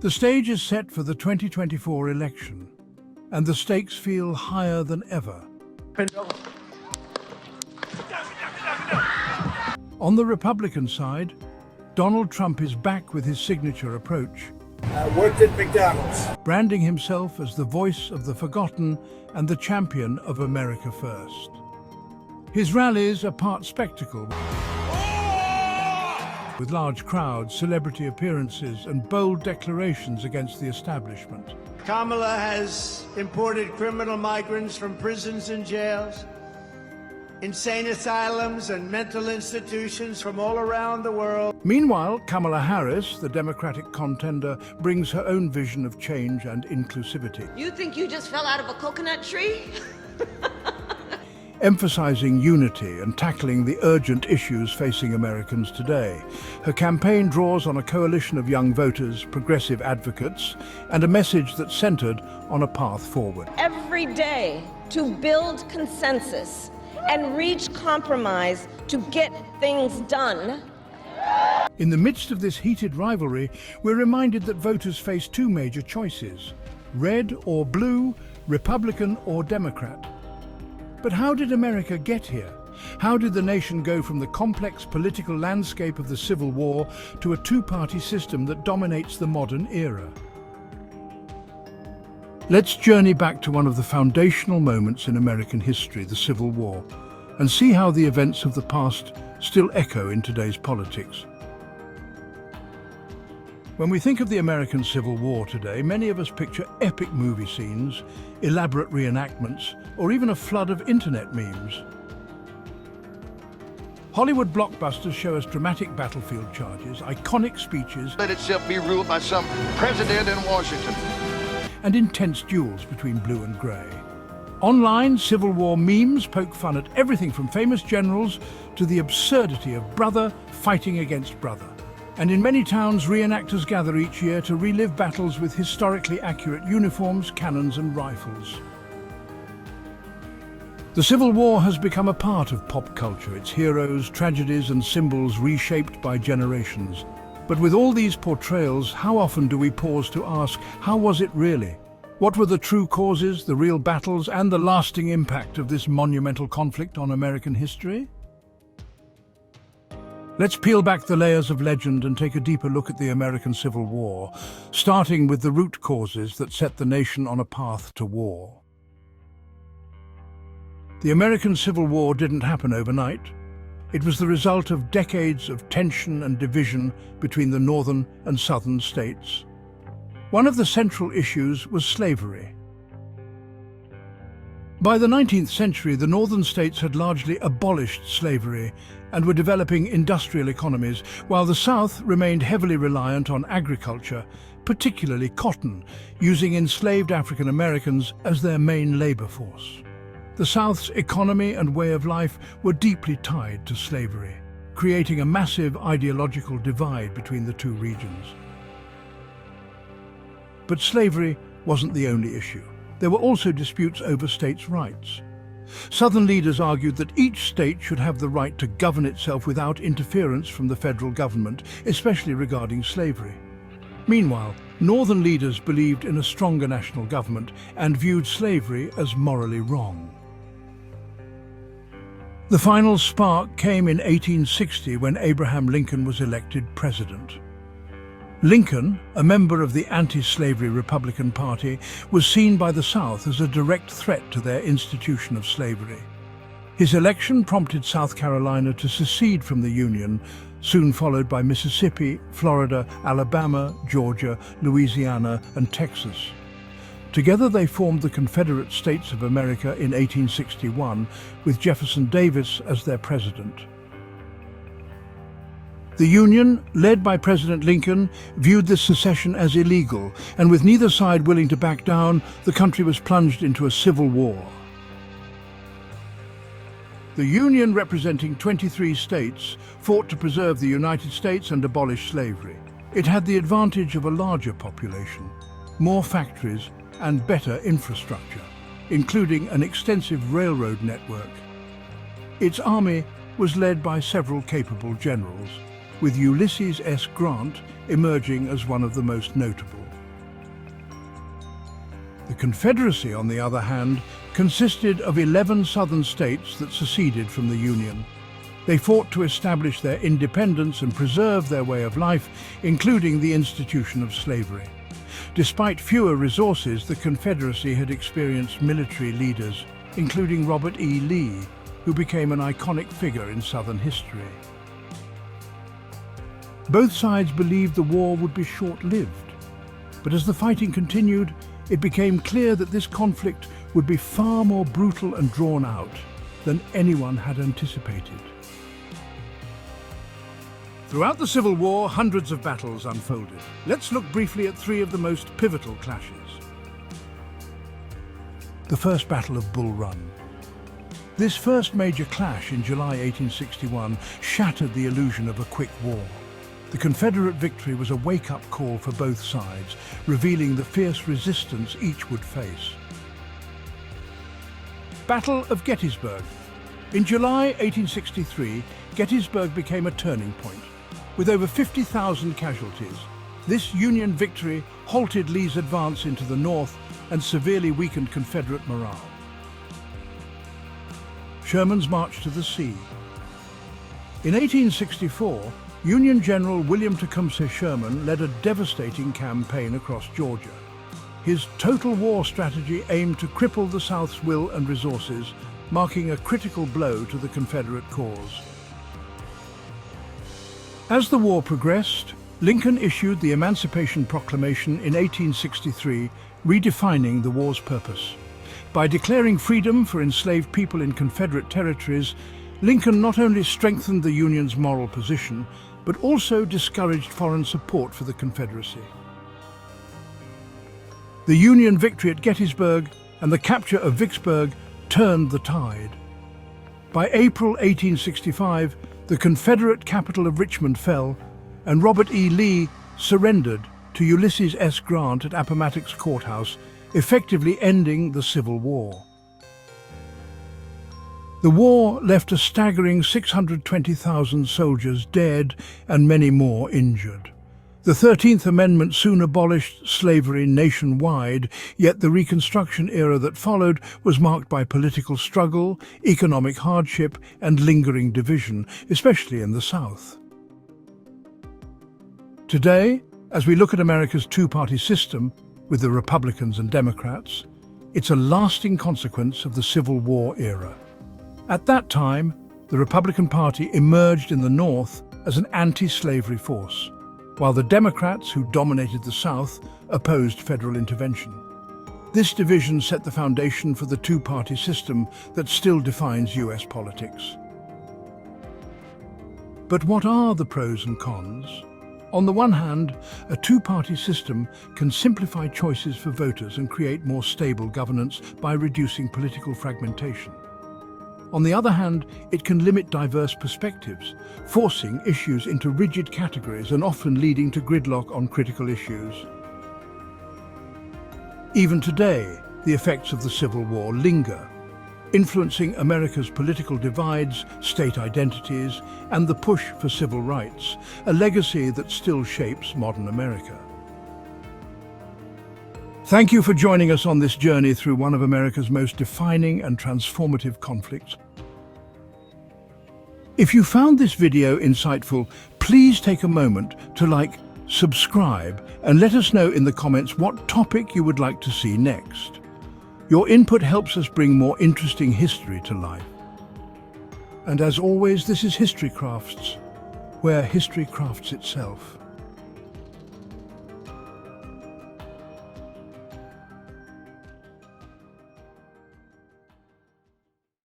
The stage is set for the 2024 election, and the stakes feel higher than ever. On the Republican side, Donald Trump is back with his signature approach. I worked at McDonald's. Branding himself as the voice of the forgotten and the champion of America First. His rallies are part spectacle, with large crowds, celebrity appearances, and bold declarations against the establishment. Kamala has imported criminal migrants from prisons and jails, insane asylums and mental institutions from all around the world. Meanwhile, Kamala Harris, the Democratic contender, brings her own vision of change and inclusivity. You think you just fell out of a coconut tree? Emphasizing unity and tackling the urgent issues facing Americans today. Her campaign draws on a coalition of young voters, progressive advocates, and a message that's centered on a path forward. Every day to build consensus and reach compromise to get things done. In the midst of this heated rivalry, we're reminded that voters face two major choices: red or blue, Republican or Democrat. But how did America get here? How did the nation go from the complex political landscape of the Civil War to a two-party system that dominates the modern era? Let's journey back to one of the foundational moments in American history, the Civil War, and see how the events of the past still echo in today's politics. When we think of the American Civil War today, many of us picture epic movie scenes, elaborate reenactments, or even a flood of internet memes. Hollywood blockbusters show us dramatic battlefield charges, iconic speeches, Let itself be ruled by some president in Washington. and intense duels between blue and grey. Online, Civil War memes poke fun at everything from famous generals to the absurdity of brother fighting against brother. And in many towns, reenactors gather each year to relive battles with historically accurate uniforms, cannons, and rifles. The Civil War has become a part of pop culture, its heroes, tragedies, and symbols reshaped by generations. But with all these portrayals, how often do we pause to ask, how was it really? What were the true causes, the real battles, and the lasting impact of this monumental conflict on American history? Let's peel back the layers of legend and take a deeper look at the American Civil War, starting with the root causes that set the nation on a path to war. The American Civil War didn't happen overnight. It was the result of decades of tension and division between the northern and southern states. One of the central issues was slavery. By the 19th century, the northern states had largely abolished slavery and were developing industrial economies, while the South remained heavily reliant on agriculture, particularly cotton, using enslaved African Americans as their main labor force. The South's economy and way of life were deeply tied to slavery, creating a massive ideological divide between the two regions. But slavery wasn't the only issue. There were also disputes over states' rights. Southern leaders argued that each state should have the right to govern itself without interference from the federal government, especially regarding slavery. Meanwhile, Northern leaders believed in a stronger national government and viewed slavery as morally wrong. The final spark came in 1860 when Abraham Lincoln was elected president. Lincoln, a member of the anti-slavery Republican Party, was seen by the South as a direct threat to their institution of slavery. His election prompted South Carolina to secede from the Union, soon followed by Mississippi, Florida, Alabama, Georgia, Louisiana, and Texas. Together they formed the Confederate States of America in 1861, with Jefferson Davis as their president. The Union, led by President Lincoln, viewed this secession as illegal, and with neither side willing to back down, the country was plunged into a civil war. The Union, representing 23 states, fought to preserve the United States and abolish slavery. It had the advantage of a larger population, more factories, and better infrastructure, including an extensive railroad network. Its army was led by several capable generals, with Ulysses S. Grant emerging as one of the most notable. The Confederacy, on the other hand, consisted of 11 southern states that seceded from the Union. They fought to establish their independence and preserve their way of life, including the institution of slavery. Despite fewer resources, the Confederacy had experienced military leaders, including Robert E. Lee, who became an iconic figure in Southern history. Both sides believed the war would be short-lived, but as the fighting continued, it became clear that this conflict would be far more brutal and drawn out than anyone had anticipated. Throughout the Civil War, hundreds of battles unfolded. Let's look briefly at three of the most pivotal clashes. The First Battle of Bull Run. This first major clash in July 1861 shattered the illusion of a quick war. The Confederate victory was a wake-up call for both sides, revealing the fierce resistance each would face. Battle of Gettysburg. In July 1863, Gettysburg became a turning point. With over 50,000 casualties, this Union victory halted Lee's advance into the North and severely weakened Confederate morale. Sherman's march to the sea. In 1864, Union General William Tecumseh Sherman led a devastating campaign across Georgia. His total war strategy aimed to cripple the South's will and resources, marking a critical blow to the Confederate cause. As the war progressed, Lincoln issued the Emancipation Proclamation in 1863, redefining the war's purpose. By declaring freedom for enslaved people in Confederate territories, Lincoln not only strengthened the Union's moral position, but also discouraged foreign support for the Confederacy. The Union victory at Gettysburg and the capture of Vicksburg turned the tide. By April 1865, the Confederate capital of Richmond fell, and Robert E. Lee surrendered to Ulysses S. Grant at Appomattox Courthouse, effectively ending the Civil War. The war left a staggering 620,000 soldiers dead and many more injured. The 13th Amendment soon abolished slavery nationwide, yet the Reconstruction era that followed was marked by political struggle, economic hardship, and lingering division, especially in the South. Today, as we look at America's two-party system, with the Republicans and Democrats, it's a lasting consequence of the Civil War era. At that time, the Republican Party emerged in the North as an anti-slavery force, while the Democrats, who dominated the South, opposed federal intervention. This division set the foundation for the two-party system that still defines US politics. But what are the pros and cons? On the one hand, a two-party system can simplify choices for voters and create more stable governance by reducing political fragmentation. On the other hand, it can limit diverse perspectives, forcing issues into rigid categories and often leading to gridlock on critical issues. Even today, the effects of the Civil War linger, influencing America's political divides, state identities, and the push for civil rights, a legacy that still shapes modern America. Thank you for joining us on this journey through one of America's most defining and transformative conflicts. If you found this video insightful, please take a moment to like, subscribe, and let us know in the comments what topic you would like to see next. Your input helps us bring more interesting history to life. And as always, this is HistoryCrafts, where history crafts itself.